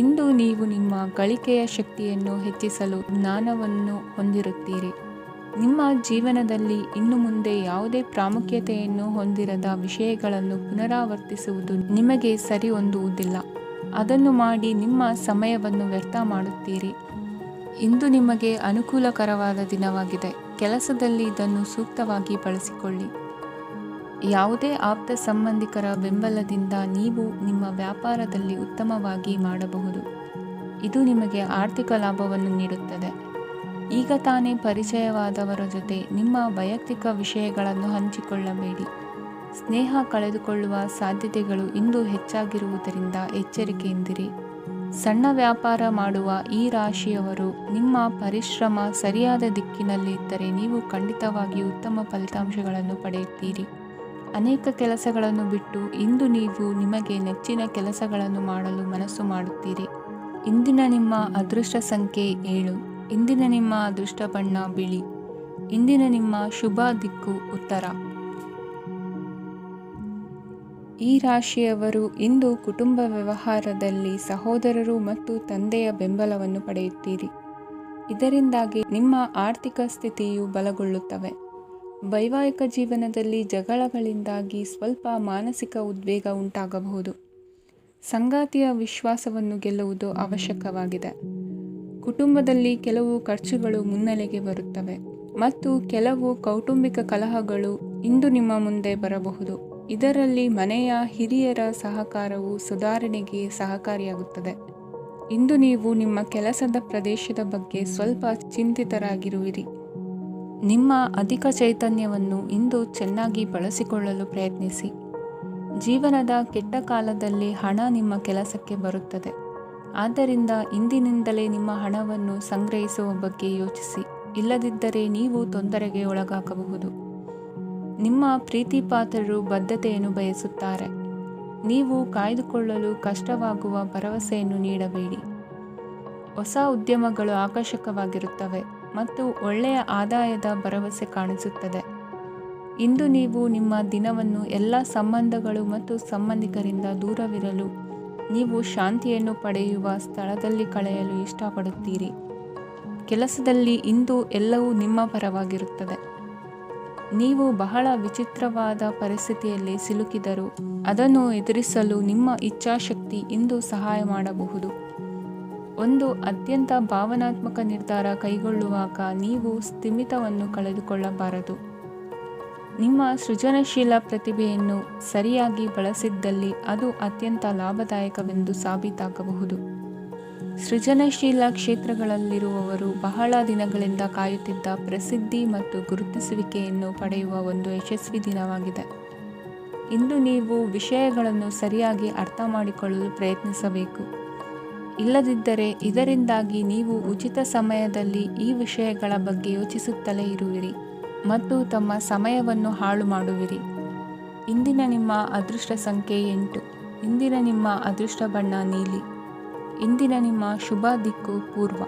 ಇಂದು ನೀವು ನಿಮ್ಮ ಗಳಿಕೆಯ ಶಕ್ತಿಯನ್ನು ಹೆಚ್ಚಿಸಲು ಜ್ಞಾನವನ್ನು ಹೊಂದಿರುತ್ತೀರಿ. ನಿಮ್ಮ ಜೀವನದಲ್ಲಿ ಇನ್ನು ಮುಂದೆ ಯಾವುದೇ ಪ್ರಾಮುಖ್ಯತೆಯನ್ನು ಹೊಂದಿರದ ವಿಷಯಗಳನ್ನು ಪುನರಾವರ್ತಿಸುವುದು ನಿಮಗೆ ಸರಿ ಹೊಂದುವುದಿಲ್ಲ. ಅದನ್ನು ಮಾಡಿ ನಿಮ್ಮ ಸಮಯವನ್ನು ವ್ಯರ್ಥ ಮಾಡುತ್ತೀರಿ. ಇಂದು ನಿಮಗೆ ಅನುಕೂಲಕರವಾದ ದಿನವಾಗಿದೆ. ಕೆಲಸದಲ್ಲಿ ಇದನ್ನು ಸೂಕ್ತವಾಗಿ ಬಳಸಿಕೊಳ್ಳಿ. ಯಾವುದೇ ಆಪ್ತ ಸಂಬಂಧಿಕರ ಬೆಂಬಲದಿಂದ ನೀವು ನಿಮ್ಮ ವ್ಯಾಪಾರದಲ್ಲಿ ಉತ್ತಮವಾಗಿ ಮಾಡಬಹುದು. ಇದು ನಿಮಗೆ ಆರ್ಥಿಕ ಲಾಭವನ್ನು ನೀಡುತ್ತದೆ. ಈಗ ತಾನೇ ಪರಿಚಯವಾದವರ ಜೊತೆ ನಿಮ್ಮ ವೈಯಕ್ತಿಕ ವಿಷಯಗಳನ್ನು ಹಂಚಿಕೊಳ್ಳಬೇಡಿ. ಸ್ನೇಹ ಕಳೆದುಕೊಳ್ಳುವ ಸಾಧ್ಯತೆಗಳು ಇಂದು ಹೆಚ್ಚಾಗಿರುವುದರಿಂದ ಎಚ್ಚರಿಕೆಯಿಂದಿರಿ. ಸಣ್ಣ ವ್ಯಾಪಾರ ಮಾಡುವ ಈ ರಾಶಿಯವರು ನಿಮ್ಮ ಪರಿಶ್ರಮ ಸರಿಯಾದ ದಿಕ್ಕಿನಲ್ಲಿ ಇದ್ದರೆ ನೀವು ಖಂಡಿತವಾಗಿಯೂ ಉತ್ತಮ ಫಲಿತಾಂಶಗಳನ್ನು ಪಡೆಯುತ್ತೀರಿ. ಅನೇಕ ಕೆಲಸಗಳನ್ನು ಬಿಟ್ಟು ಇಂದು ನೀವು ನಿಮಗೆ ನೆಚ್ಚಿನ ಕೆಲಸಗಳನ್ನು ಮಾಡಲು ಮನಸ್ಸು ಮಾಡುತ್ತೀರಿ. ಇಂದಿನ ನಿಮ್ಮ ಅದೃಷ್ಟ ಸಂಖ್ಯೆ 7. ಇಂದಿನ ನಿಮ್ಮ ಅದೃಷ್ಟ ಬಣ್ಣ ಬಿಳಿ. ಇಂದಿನ ನಿಮ್ಮ ಶುಭ ದಿಕ್ಕು ಉತ್ತರ. ಈ ರಾಶಿಯವರು ಇಂದು ಕುಟುಂಬ ವ್ಯವಹಾರದಲ್ಲಿ ಸಹೋದರರು ಮತ್ತು ತಂದೆಯ ಬೆಂಬಲವನ್ನು ಪಡೆಯುತ್ತೀರಿ. ಇದರಿಂದಾಗಿ ನಿಮ್ಮ ಆರ್ಥಿಕ ಸ್ಥಿತಿಯು ಬಲಗೊಳ್ಳುತ್ತವೆ. ವೈವಾಹಿಕ ಜೀವನದಲ್ಲಿ ಜಗಳಗಳಿಂದಾಗಿ ಸ್ವಲ್ಪ ಮಾನಸಿಕ ಉದ್ವೇಗ ಉಂಟಾಗಬಹುದು. ಸಂಗಾತಿಯ ವಿಶ್ವಾಸವನ್ನು ಗೆಲ್ಲುವುದು ಅವಶ್ಯಕವಾಗಿದೆ. ಕುಟುಂಬದಲ್ಲಿ ಕೆಲವು ಖರ್ಚುಗಳು ಮುನ್ನೆಲೆಗೆ ಬರುತ್ತವೆ ಮತ್ತು ಕೆಲವು ಕೌಟುಂಬಿಕ ಕಲಹಗಳು ಇಂದು ನಿಮ್ಮ ಮುಂದೆ ಬರಬಹುದು. ಇದರಲ್ಲಿ ಮನೆಯ ಹಿರಿಯರ ಸಹಕಾರವು ಸುಧಾರಣೆಗೆ ಸಹಕಾರಿಯಾಗುತ್ತದೆ. ಇಂದು ನೀವು ನಿಮ್ಮ ಕೆಲಸದ ಪ್ರದೇಶದ ಬಗ್ಗೆ ಸ್ವಲ್ಪ ಚಿಂತಿತರಾಗಿರುವಿರಿ. ನಿಮ್ಮ ಅಧಿಕ ಚೈತನ್ಯವನ್ನು ಇಂದು ಚೆನ್ನಾಗಿ ಬಳಸಿಕೊಳ್ಳಲು ಪ್ರಯತ್ನಿಸಿ. ಜೀವನದ ಕೆಟ್ಟ ಕಾಲದಲ್ಲಿ ಹಣ ನಿಮ್ಮ ಕೆಲಸಕ್ಕೆ ಬರುತ್ತದೆ. ಆದ್ದರಿಂದ ಇಂದಿನಿಂದಲೇ ನಿಮ್ಮ ಹಣವನ್ನು ಸಂಗ್ರಹಿಸುವ ಬಗ್ಗೆ ಯೋಚಿಸಿ. ಇಲ್ಲದಿದ್ದರೆ ನೀವು ತೊಂದರೆಗೆ ಒಳಗಾಗಬಹುದು. ನಿಮ್ಮ ಪ್ರೀತಿಪಾತ್ರರು ಬದ್ಧತೆಯನ್ನು ಬಯಸುತ್ತಾರೆ. ನೀವು ಕಾಯ್ದುಕೊಳ್ಳಲು ಕಷ್ಟವಾಗುವ ಭರವಸೆಯನ್ನು ನೀಡಬೇಡಿ. ಹೊಸ ಉದ್ಯಮಗಳು ಆಕರ್ಷಕವಾಗಿರುತ್ತವೆ ಮತ್ತು ಒಳ್ಳೆಯ ಆದಾಯದ ಭರವಸೆ ಕಾಣಿಸುತ್ತದೆ. ಇಂದು ನೀವು ನಿಮ್ಮ ದಿನವನ್ನು ಎಲ್ಲ ಸಂಬಂಧಗಳು ಮತ್ತು ಸಂಬಂಧಿಕರಿಂದ ದೂರವಿರಲು ನೀವು ಶಾಂತಿಯನ್ನು ಪಡೆಯುವ ಸ್ಥಳದಲ್ಲಿ ಕಳೆಯಲು ಇಷ್ಟಪಡುತ್ತೀರಿ. ಕೆಲಸದಲ್ಲಿ ಇಂದು ಎಲ್ಲವೂ ನಿಮ್ಮ ಪರವಾಗಿರುತ್ತದೆ. ನೀವು ಬಹಳ ವಿಚಿತ್ರವಾದ ಪರಿಸ್ಥಿತಿಯಲ್ಲಿ ಸಿಲುಕಿದರೂ ಅದನ್ನು ಎದುರಿಸಲು ನಿಮ್ಮ ಇಚ್ಛಾಶಕ್ತಿ ಇಂದು ಸಹಾಯ ಮಾಡಬಹುದು. ಒಂದು ಅತ್ಯಂತ ಭಾವನಾತ್ಮಕ ನಿರ್ಧಾರ ಕೈಗೊಳ್ಳುವಾಗ ನೀವು ಸ್ಥಿಮಿತವನ್ನು ಕಳೆದುಕೊಳ್ಳಬಾರದು. ನಿಮ್ಮ ಸೃಜನಶೀಲ ಪ್ರತಿಭೆಯನ್ನು ಸರಿಯಾಗಿ ಬಳಸಿದ್ದಲ್ಲಿ ಅದು ಅತ್ಯಂತ ಲಾಭದಾಯಕವೆಂದು ಸಾಬೀತಾಗಬಹುದು. ಸೃಜನಶೀಲ ಕ್ಷೇತ್ರಗಳಲ್ಲಿರುವವರು ಬಹಳ ದಿನಗಳಿಂದ ಕಾಯುತ್ತಿದ್ದ ಪ್ರಸಿದ್ಧಿ ಮತ್ತು ಗುರುತಿಸುವಿಕೆಯನ್ನು ಪಡೆಯುವ ಒಂದು ಯಶಸ್ವಿ ದಿನವಾಗಿದೆ. ಇಂದು ನೀವು ವಿಷಯಗಳನ್ನು ಸರಿಯಾಗಿ ಅರ್ಥ ಮಾಡಿಕೊಳ್ಳಲು ಪ್ರಯತ್ನಿಸಬೇಕು. ಇಲ್ಲದಿದ್ದರೆ ಇದರಿಂದಾಗಿ ನೀವು ಉಚಿತ ಸಮಯದಲ್ಲಿ ಈ ವಿಷಯಗಳ ಬಗ್ಗೆ ಯೋಚಿಸುತ್ತಲೇ ಇರುವಿರಿ ಮತ್ತು ತಮ್ಮ ಸಮಯವನ್ನು ಹಾಳು ಮಾಡುವಿರಿ. ಇಂದಿನ ನಿಮ್ಮ ಅದೃಷ್ಟ ಸಂಖ್ಯೆ 8. ಇಂದಿನ ನಿಮ್ಮ ಅದೃಷ್ಟ ಬಣ್ಣ ನೀಲಿ. ಇಂದಿನ ನಿಮ್ಮ ಶುಭ ದಿಕ್ಕು ಪೂರ್ವ.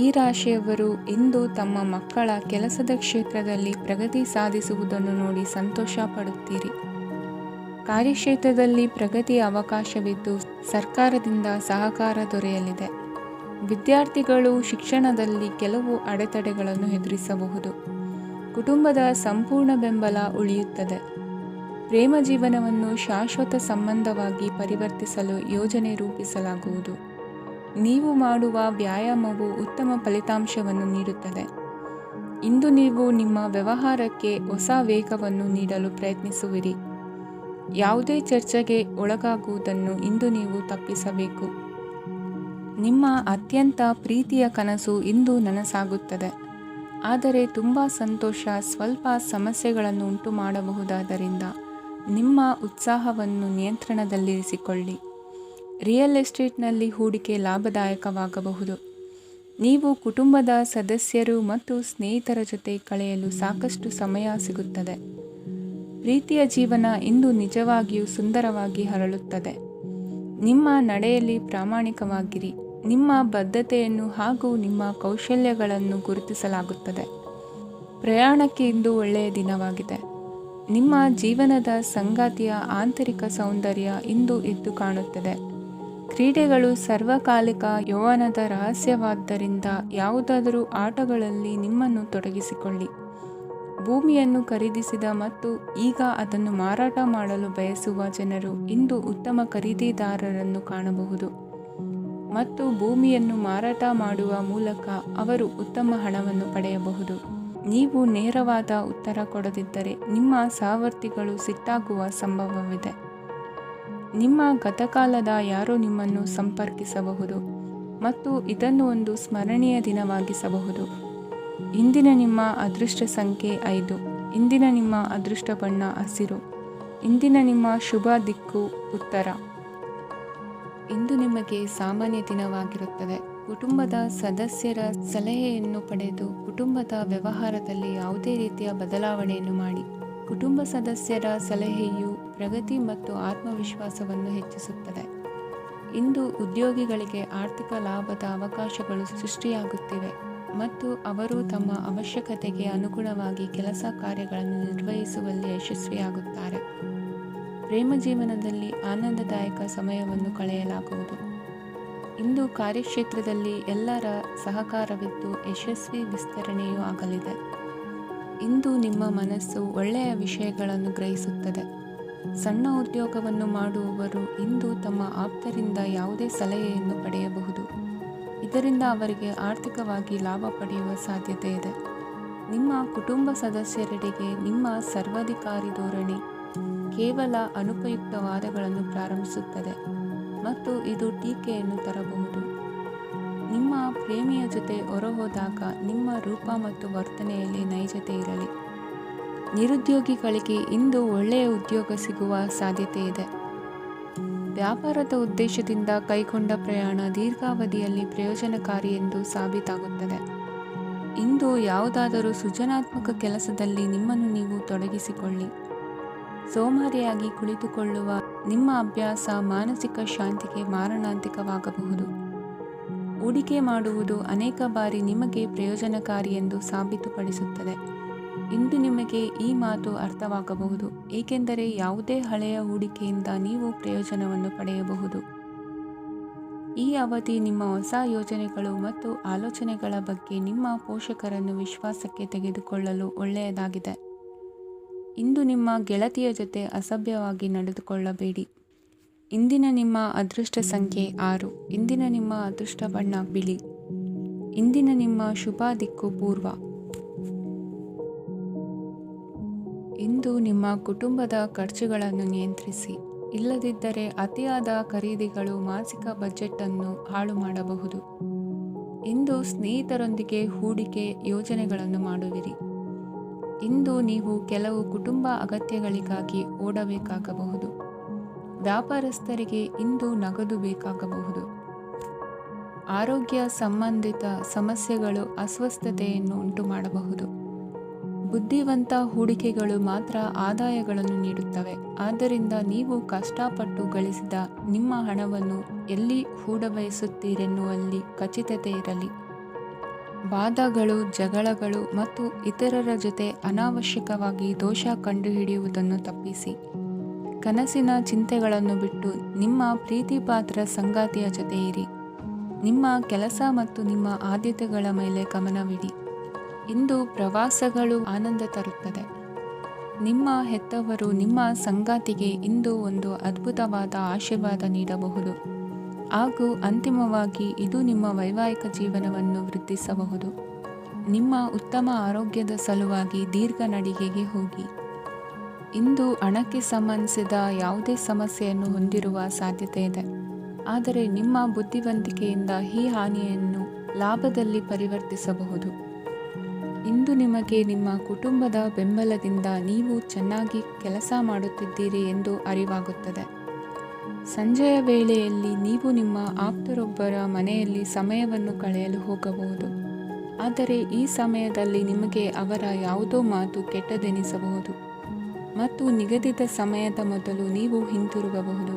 ಈ ರಾಶಿಯವರು ಇಂದು ತಮ್ಮ ಮಕ್ಕಳ ಕೆಲಸದ ಕ್ಷೇತ್ರದಲ್ಲಿ ಪ್ರಗತಿ ಸಾಧಿಸುವುದನ್ನು ನೋಡಿ ಸಂತೋಷ ಪಡುತ್ತೀರಿ. ಕಾರ್ಯಕ್ಷೇತ್ರದಲ್ಲಿ ಪ್ರಗತಿಯ ಅವಕಾಶವಿದ್ದು ಸರ್ಕಾರದಿಂದ ಸಹಕಾರ ದೊರೆಯಲಿದೆ. ವಿದ್ಯಾರ್ಥಿಗಳು ಶಿಕ್ಷಣದಲ್ಲಿ ಕೆಲವು ಅಡೆತಡೆಗಳನ್ನು ಎದುರಿಸಬಹುದು. ಕುಟುಂಬದ ಸಂಪೂರ್ಣ ಬೆಂಬಲ ಉಳಿಯುತ್ತದೆ. ಪ್ರೇಮ ಜೀವನವನ್ನು ಶಾಶ್ವತ ಸಂಬಂಧವಾಗಿ ಪರಿವರ್ತಿಸಲು ಯೋಜನೆ ರೂಪಿಸಲಾಗುವುದು. ನೀವು ಮಾಡುವ ವ್ಯಾಯಾಮವು ಉತ್ತಮ ಫಲಿತಾಂಶವನ್ನು ನೀಡುತ್ತದೆ. ಇಂದು ನೀವು ನಿಮ್ಮ ವ್ಯವಹಾರಕ್ಕೆ ಹೊಸ ವೇಗವನ್ನು ನೀಡಲು ಪ್ರಯತ್ನಿಸುವಿರಿ. ಯಾವುದೇ ಚರ್ಚೆಗೆ ಒಳಗಾಗುವುದನ್ನು ಇಂದು ನೀವು ತಪ್ಪಿಸಬೇಕು. ನಿಮ್ಮ ಅತ್ಯಂತ ಪ್ರೀತಿಯ ಕನಸು ಇಂದು ನನಸಾಗುತ್ತದೆ. ಆದರೆ ತುಂಬ ಸಂತೋಷ ಸ್ವಲ್ಪ ಸಮಸ್ಯೆಗಳನ್ನು ಉಂಟು ಮಾಡಬಹುದಾದ್ದರಿಂದ ನಿಮ್ಮ ಉತ್ಸಾಹವನ್ನು ನಿಯಂತ್ರಣದಲ್ಲಿರಿಸಿಕೊಳ್ಳಿ. ರಿಯಲ್ ಎಸ್ಟೇಟ್ನಲ್ಲಿ ಹೂಡಿಕೆ ಲಾಭದಾಯಕವಾಗಬಹುದು. ನೀವು ಕುಟುಂಬದ ಸದಸ್ಯರು ಮತ್ತು ಸ್ನೇಹಿತರ ಜೊತೆ ಕಳೆಯಲು ಸಾಕಷ್ಟು ಸಮಯ ಸಿಗುತ್ತದೆ. ಪ್ರೀತಿಯ ಜೀವನ ಇಂದು ನಿಜವಾಗಿಯೂ ಸುಂದರವಾಗಿ ಹರಳುತ್ತದೆ. ನಿಮ್ಮ ನಡೆಯಲ್ಲಿ ಪ್ರಾಮಾಣಿಕವಾಗಿರಿ. ನಿಮ್ಮ ಬದ್ಧತೆಯನ್ನು ಹಾಗೂ ನಿಮ್ಮ ಕೌಶಲ್ಯಗಳನ್ನು ಗುರುತಿಸಲಾಗುತ್ತದೆ. ಪ್ರಯಾಣಕ್ಕೆ ಇಂದು ಒಳ್ಳೆಯ ದಿನವಾಗಿದೆ. ನಿಮ್ಮ ಜೀವನದ ಸಂಗಾತಿಯ ಆಂತರಿಕ ಸೌಂದರ್ಯ ಇಂದು ಎದ್ದು ಕಾಣುತ್ತದೆ. ಕ್ರೀಡೆಗಳು ಸರ್ವಕಾಲಿಕ ಯೌವನದ ರಹಸ್ಯವಾದ್ದರಿಂದ ಯಾವುದಾದರೂ ಆಟಗಳಲ್ಲಿ ನಿಮ್ಮನ್ನು ತೊಡಗಿಸಿಕೊಳ್ಳಿ. ಭೂಮಿಯನ್ನು ಖರೀದಿಸಿದ ಮತ್ತು ಈಗ ಅದನ್ನು ಮಾರಾಟ ಮಾಡಲು ಬಯಸುವ ಜನರು ಇಂದು ಉತ್ತಮ ಖರೀದಿದಾರರನ್ನು ಕಾಣಬಹುದು ಮತ್ತು ಭೂಮಿಯನ್ನು ಮಾರಾಟ ಮಾಡುವ ಮೂಲಕ ಅವರು ಉತ್ತಮ ಹಣವನ್ನು ಪಡೆಯಬಹುದು. ನೀವು ನೇರವಾದ ಉತ್ತರ ಕೊಡದಿದ್ದರೆ ನಿಮ್ಮ ಸಹವರ್ತಿಗಳು ಸಿಟ್ಟಾಗುವ ಸಂಭವವಿದೆ. ನಿಮ್ಮ ಗತಕಾಲದ ಯಾರೋ ನಿಮ್ಮನ್ನು ಸಂಪರ್ಕಿಸಬಹುದು ಮತ್ತು ಇದನ್ನು ಒಂದು ಸ್ಮರಣೀಯ ದಿನವಾಗಿಸಬಹುದು. ಇಂದಿನ ನಿಮ್ಮ ಅದೃಷ್ಟ ಸಂಖ್ಯೆ 5. ಇಂದಿನ ನಿಮ್ಮ ಅದೃಷ್ಟ ಬಣ್ಣ ಹಸಿರು. ಇಂದಿನ ನಿಮ್ಮ ಶುಭ ದಿಕ್ಕು ಉತ್ತರ. ಇಂದು ನಿಮಗೆ ಸಾಮಾನ್ಯ ದಿನವಾಗಿರುತ್ತದೆ. ಕುಟುಂಬದ ಸದಸ್ಯರ ಸಲಹೆಯನ್ನು ಪಡೆದು ಕುಟುಂಬದ ವ್ಯವಹಾರದಲ್ಲಿ ಯಾವುದೇ ರೀತಿಯ ಬದಲಾವಣೆಯನ್ನು ಮಾಡಿ. ಕುಟುಂಬ ಸದಸ್ಯರ ಸಲಹೆಯು ಪ್ರಗತಿ ಮತ್ತು ಆತ್ಮವಿಶ್ವಾಸವನ್ನು ಹೆಚ್ಚಿಸುತ್ತದೆ. ಇಂದು ಉದ್ಯೋಗಿಗಳಿಗೆ ಆರ್ಥಿಕ ಲಾಭದ ಅವಕಾಶಗಳು ಸೃಷ್ಟಿಯಾಗುತ್ತಿವೆ ಮತ್ತು ಅವರು ತಮ್ಮ ಅವಶ್ಯಕತೆಗೆ ಅನುಗುಣವಾಗಿ ಕೆಲಸ ಕಾರ್ಯಗಳನ್ನು ನಿರ್ವಹಿಸುವಲ್ಲಿ ಯಶಸ್ವಿಯಾಗುತ್ತಾರೆ. ಪ್ರೇಮ ಜೀವನದಲ್ಲಿ ಆನಂದದಾಯಕ ಸಮಯವನ್ನು ಕಳೆಯಲಾಗುವುದು. ಇಂದು ಕಾರ್ಯಕ್ಷೇತ್ರದಲ್ಲಿ ಎಲ್ಲರ ಸಹಕಾರವಿದ್ದು ಯಶಸ್ವಿ ವಿಸ್ತರಣೆಯೂ ಆಗಲಿದೆ. ಇಂದು ನಿಮ್ಮ ಮನಸ್ಸು ಒಳ್ಳೆಯ ವಿಷಯಗಳನ್ನು ಗ್ರಹಿಸುತ್ತದೆ. ಸಣ್ಣ ಉದ್ಯೋಗವನ್ನು ಮಾಡುವವರು ಇಂದು ತಮ್ಮ ಆಪ್ತರಿಂದ ಯಾವುದೇ ಸಲಹೆಯನ್ನು ಪಡೆಯಬಹುದು. ಇದರಿಂದ ಅವರಿಗೆ ಆರ್ಥಿಕವಾಗಿ ಲಾಭ ಪಡೆಯುವ ಸಾಧ್ಯತೆ ಇದೆ. ನಿಮ್ಮ ಕುಟುಂಬ ಸದಸ್ಯರೆಡೆಗೆ ನಿಮ್ಮ ಸರ್ವಾಧಿಕಾರಿ ಧೋರಣೆ ಕೇವಲ ಅನುಪಯುಕ್ತ ವಾದಗಳನ್ನು ಪ್ರಾರಂಭಿಸುತ್ತದೆ ಮತ್ತು ಇದು ಟೀಕೆಯನ್ನು ತರಬಹುದು. ನಿಮ್ಮ ಪ್ರೇಮಿಯ ಜೊತೆ ಹೊರಹೋದಾಗ ನಿಮ್ಮ ರೂಪ ಮತ್ತು ವರ್ತನೆಯಲ್ಲಿ ನೈಜತೆ ಇರಲಿ. ನಿರುದ್ಯೋಗಿಗಳಿಗೆ ಇಂದು ಒಳ್ಳೆಯ ಉದ್ಯೋಗ ಸಿಗುವ ಸಾಧ್ಯತೆ ಇದೆ. ವ್ಯಾಪಾರದ ಉದ್ದೇಶದಿಂದ ಕೈಗೊಂಡ ಪ್ರಯಾಣ ದೀರ್ಘಾವಧಿಯಲ್ಲಿ ಪ್ರಯೋಜನಕಾರಿ ಎಂದು ಸಾಬೀತಾಗುತ್ತದೆ. ಇಂದು ಯಾವುದಾದರೂ ಸೃಜನಾತ್ಮಕ ಕೆಲಸದಲ್ಲಿ ನಿಮ್ಮನ್ನು ನೀವು ತೊಡಗಿಸಿಕೊಳ್ಳಿ. ಸೋಮಾರಿಯಾಗಿ ಕುಳಿತುಕೊಳ್ಳುವ ನಿಮ್ಮ ಅಭ್ಯಾಸ ಮಾನಸಿಕ ಶಾಂತಿಗೆ ಮಾರಣಾಂತಿಕವಾಗಬಹುದು. ಹೂಡಿಕೆ ಮಾಡುವುದು ಅನೇಕ ಬಾರಿ ನಿಮಗೆ ಪ್ರಯೋಜನಕಾರಿ ಎಂದು ಸಾಬೀತುಪಡಿಸುತ್ತದೆ. ಇಂದು ನಿಮಗೆ ಈ ಮಾತು ಅರ್ಥವಾಗಬಹುದು, ಏಕೆಂದರೆ ಯಾವುದೇ ಹಳೆಯ ಹೂಡಿಕೆಯಿಂದ ನೀವು ಪ್ರಯೋಜನವನ್ನು ಪಡೆಯಬಹುದು. ಈ ಅವಧಿ ನಿಮ್ಮ ಹೊಸ ಯೋಜನೆಗಳು ಮತ್ತು ಆಲೋಚನೆಗಳ ಬಗ್ಗೆ ನಿಮ್ಮ ಪೋಷಕರನ್ನು ವಿಶ್ವಾಸಕ್ಕೆ ತೆಗೆದುಕೊಳ್ಳಲು ಒಳ್ಳೆಯದಾಗಿದೆ. ಇಂದು ನಿಮ್ಮ ಗೆಳತಿಯ ಜೊತೆ ಅಸಭ್ಯವಾಗಿ ನಡೆದುಕೊಳ್ಳಬೇಡಿ. ಇಂದಿನ ನಿಮ್ಮ ಅದೃಷ್ಟ ಸಂಖ್ಯೆ 6. ಇಂದಿನ ನಿಮ್ಮ ಅದೃಷ್ಟ ಬಣ್ಣ ಬಿಳಿ. ಇಂದಿನ ನಿಮ್ಮ ಶುಭ ದಿಕ್ಕು ಪೂರ್ವ. ಇಂದು ನಿಮ್ಮ ಕುಟುಂಬದ ಖರ್ಚುಗಳನ್ನು ನಿಯಂತ್ರಿಸಿ. ಇಲ್ಲದಿದ್ದರೆ ಅತಿಯಾದ ಖರೀದಿಗಳು ಮಾಸಿಕ ಬಜೆಟನ್ನು ಹಾಳು ಮಾಡಬಹುದು. ಇಂದು ಸ್ನೇಹಿತರೊಂದಿಗೆ ಹೂಡಿಕೆ ಯೋಜನೆಗಳನ್ನು ಮಾಡುವಿರಿ. ಇಂದು ನೀವು ಕೆಲವು ಕುಟುಂಬ ಅಗತ್ಯಗಳಿಗಾಗಿ ಓಡಬೇಕಾಗಬಹುದು. ವ್ಯಾಪಾರಸ್ಥರಿಗೆ ಇಂದು ನಗದು ಬೇಕಾಗಬಹುದು. ಆರೋಗ್ಯ ಸಂಬಂಧಿತ ಸಮಸ್ಯೆಗಳು ಅಸ್ವಸ್ಥತೆಯನ್ನು ಉಂಟುಮಾಡಬಹುದು. ಬುದ್ಧಿವಂತ ಹೂಡಿಕೆಗಳು ಮಾತ್ರ ಆದಾಯಗಳನ್ನು ನೀಡುತ್ತವೆ. ಆದ್ದರಿಂದ ನೀವು ಕಷ್ಟಪಟ್ಟು ಗಳಿಸಿದ ನಿಮ್ಮ ಹಣವನ್ನು ಎಲ್ಲಿ ಹೂಡಬಯಸುತ್ತೀರೆನ್ನುವಲ್ಲಿ ಖಚಿತತೆ ಇರಲಿ. ವಾದಗಳು, ಜಗಳಗಳು ಮತ್ತು ಇತರರ ಜೊತೆ ಅನಾವಶ್ಯಕವಾಗಿ ದೋಷ ಕಂಡುಹಿಡಿಯುವುದನ್ನು ತಪ್ಪಿಸಿ. ಕನಸಿನ ಚಿಂತೆಗಳನ್ನು ಬಿಟ್ಟು ನಿಮ್ಮ ಪ್ರೀತಿಪಾತ್ರ ಸಂಗಾತಿಯ ಜೊತೆ ಇರಿ. ನಿಮ್ಮ ಕೆಲಸ ಮತ್ತು ನಿಮ್ಮ ಆದ್ಯತೆಗಳ ಮೇಲೆ ಗಮನವಿಡಿ. ಇಂದು ಪ್ರವಾಸಗಳು ಆನಂದ ತರುತ್ತದೆ. ನಿಮ್ಮ ಹೆತ್ತವರು ನಿಮ್ಮ ಸಂಗಾತಿಗೆ ಇಂದು ಒಂದು ಅದ್ಭುತವಾದ ಆಶೀರ್ವಾದ ನೀಡಬಹುದು ಹಾಗೂ ಅಂತಿಮವಾಗಿ ಇದು ನಿಮ್ಮ ವೈವಾಹಿಕ ಜೀವನವನ್ನು ವೃದ್ಧಿಸಬಹುದು. ನಿಮ್ಮ ಉತ್ತಮ ಆರೋಗ್ಯದ ಸಲುವಾಗಿ ದೀರ್ಘ ನಡಿಗೆಗೆ ಹೋಗಿ. ಇಂದು ಹಣಕ್ಕೆ ಸಂಬಂಧಿಸಿದ ಯಾವುದೇ ಸಮಸ್ಯೆಯನ್ನು ಹೊಂದಿರುವ ಸಾಧ್ಯತೆ ಇದೆ, ಆದರೆ ನಿಮ್ಮ ಬುದ್ಧಿವಂತಿಕೆಯಿಂದ ಈ ಹಾನಿಯನ್ನು ಲಾಭದಲ್ಲಿ ಪರಿವರ್ತಿಸಬಹುದು. ಇಂದು ನಿಮಗೆ ನಿಮ್ಮ ಕುಟುಂಬದ ಬೆಂಬಲದಿಂದ ನೀವು ಚೆನ್ನಾಗಿ ಕೆಲಸ ಮಾಡುತ್ತಿದ್ದೀರಿ ಎಂದು ಅರಿವಾಗುತ್ತದೆ. ಸಂಜೆಯ ವೇಳೆಯಲ್ಲಿ ನೀವು ನಿಮ್ಮ ಆಪ್ತರೊಬ್ಬರ ಮನೆಯಲ್ಲಿ ಸಮಯವನ್ನು ಕಳೆಯಲು ಹೋಗಬಹುದು, ಆದರೆ ಈ ಸಮಯದಲ್ಲಿ ನಿಮಗೆ ಅವರ ಯಾವುದೋ ಮಾತು ಕೆಟ್ಟದೆನಿಸಬಹುದು ಮತ್ತು ನಿಗದಿತ ಸಮಯದ ಮೊದಲು ನೀವು ಹಿಂತಿರುಗಬಹುದು.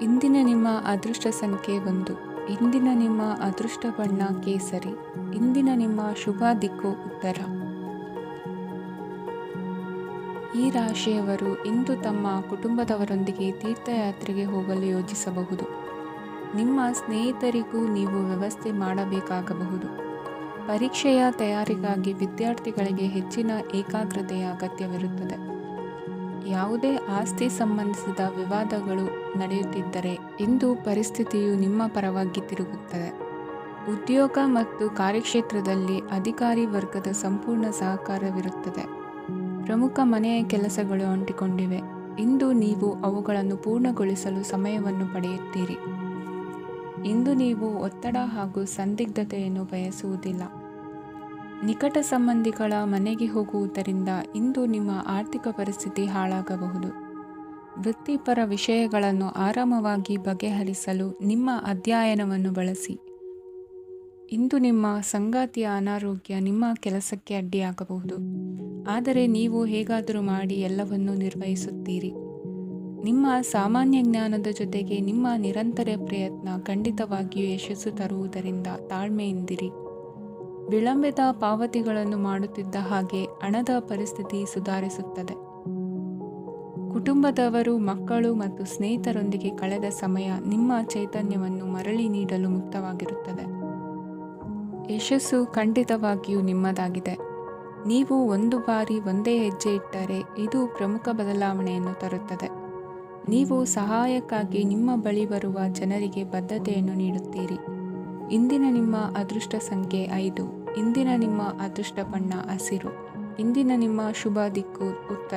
ಇಂದಿನ ನಿಮ್ಮ ಅದೃಷ್ಟ ಸಂಖ್ಯೆ 1. ಇಂದಿನ ನಿಮ್ಮ ಅದೃಷ್ಟ ಬಣ್ಣ ಕೇಸರಿ. ಇಂದಿನ ನಿಮ್ಮ ಶುಭ ದಿಕ್ಕು ಉತ್ತರ. ಈ ರಾಶಿಯವರು ಇಂದು ತಮ್ಮ ಕುಟುಂಬದವರೊಂದಿಗೆ ತೀರ್ಥಯಾತ್ರೆಗೆ ಹೋಗಲು ಯೋಜಿಸಬಹುದು. ನಿಮ್ಮ ಸ್ನೇಹಿತರಿಗೂ ನೀವು ವ್ಯವಸ್ಥೆ ಮಾಡಬೇಕಾಗಬಹುದು. ಪರೀಕ್ಷೆಯ ತಯಾರಿಗಾಗಿ ವಿದ್ಯಾರ್ಥಿಗಳಿಗೆ ಹೆಚ್ಚಿನ ಏಕಾಗ್ರತೆಯ ಅಗತ್ಯವಿರುತ್ತದೆ. ಯಾವುದೇ ಆಸ್ತಿ ಸಂಬಂಧಿಸಿದ ವಿವಾದಗಳು ನಡೆಯುತ್ತಿದ್ದರೆ ಇಂದು ಪರಿಸ್ಥಿತಿಯು ನಿಮ್ಮ ಪರವಾಗಿ ತಿರುಗುತ್ತದೆ. ಉದ್ಯೋಗ ಮತ್ತು ಕಾರ್ಯಕ್ಷೇತ್ರದಲ್ಲಿ ಅಧಿಕಾರಿ ವರ್ಗದ ಸಂಪೂರ್ಣ ಸಹಕಾರವಿರುತ್ತದೆ. ಪ್ರಮುಖ ಮನೆಯ ಕೆಲಸಗಳು ಅಂಟಿಕೊಂಡಿವೆ. ಇಂದು ನೀವು ಅವುಗಳನ್ನು ಪೂರ್ಣಗೊಳಿಸಲು ಸಮಯವನ್ನು ಪಡೆಯುತ್ತೀರಿ. ಇಂದು ನೀವು ಒತ್ತಡ ಹಾಗೂ ಸಂದಿಗ್ಧತೆಯನ್ನು ಬಯಸುವುದಿಲ್ಲ. ನಿಕಟ ಸಂಬಂಧಿಗಳ ಮನೆಗೆ ಹೋಗುವುದರಿಂದ ಇಂದು ನಿಮ್ಮ ಆರ್ಥಿಕ ಪರಿಸ್ಥಿತಿ ಹಾಳಾಗಬಹುದು. ವೃತ್ತಿಪರ ವಿಷಯಗಳನ್ನು ಆರಾಮವಾಗಿ ಬಗೆಹರಿಸಲು ನಿಮ್ಮ ಅಧ್ಯಯನವನ್ನು ಬಳಸಿ. ಇಂದು ನಿಮ್ಮ ಸಂಗಾತಿಯ ಅನಾರೋಗ್ಯ ನಿಮ್ಮ ಕೆಲಸಕ್ಕೆ ಅಡ್ಡಿಯಾಗಬಹುದು, ಆದರೆ ನೀವು ಹೇಗಾದರೂ ಮಾಡಿ ಎಲ್ಲವನ್ನೂ ನಿರ್ವಹಿಸುತ್ತೀರಿ. ನಿಮ್ಮ ಸಾಮಾನ್ಯ ಜ್ಞಾನದ ಜೊತೆಗೆ ನಿಮ್ಮ ನಿರಂತರ ಪ್ರಯತ್ನ ಖಂಡಿತವಾಗಿಯೂ ಯಶಸ್ಸು ತರುವುದರಿಂದ ತಾಳ್ಮೆಯಿಂದಿರಿ. ವಿಳಂಬಿತ ಪಾವತಿಗಳನ್ನು ಮಾಡುತ್ತಿದ್ದ ಹಾಗೆ ಹಣದ ಪರಿಸ್ಥಿತಿ ಸುಧಾರಿಸುತ್ತದೆ. ಕುಟುಂಬದವರು, ಮಕ್ಕಳು ಮತ್ತು ಸ್ನೇಹಿತರೊಂದಿಗೆ ಕಳೆದ ಸಮಯ ನಿಮ್ಮ ಚೈತನ್ಯವನ್ನು ಮರಳಿ ನೀಡಲು ಮುಕ್ತವಾಗಿರುತ್ತದೆ. ಯಶಸ್ಸು ಖಂಡಿತವಾಗಿಯೂ ನಿಮ್ಮದಾಗಿದೆ. ನೀವು ಒಂದು ಬಾರಿ ಒಂದೇ ಹೆಜ್ಜೆ ಇಟ್ಟರೆ ಇದು ಪ್ರಮುಖ ಬದಲಾವಣೆಯನ್ನು ತರುತ್ತದೆ. ನೀವು ಸಹಾಯಕ್ಕಾಗಿ ನಿಮ್ಮ ಬಳಿ ಬರುವ ಜನರಿಗೆ ಬದ್ಧತೆಯನ್ನು ನೀಡುತ್ತೀರಿ. ಇಂದಿನ ನಿಮ್ಮ ಅದೃಷ್ಟ ಸಂಖ್ಯೆ 5. ಇಂದಿನ ನಿಮ್ಮ ಅದೃಷ್ಟ ಬಣ್ಣ ಹಸಿರು. ಇಂದಿನ ನಿಮ್ಮ ಶುಭ ದಿಕ್ಕು ಉತ್ತರ.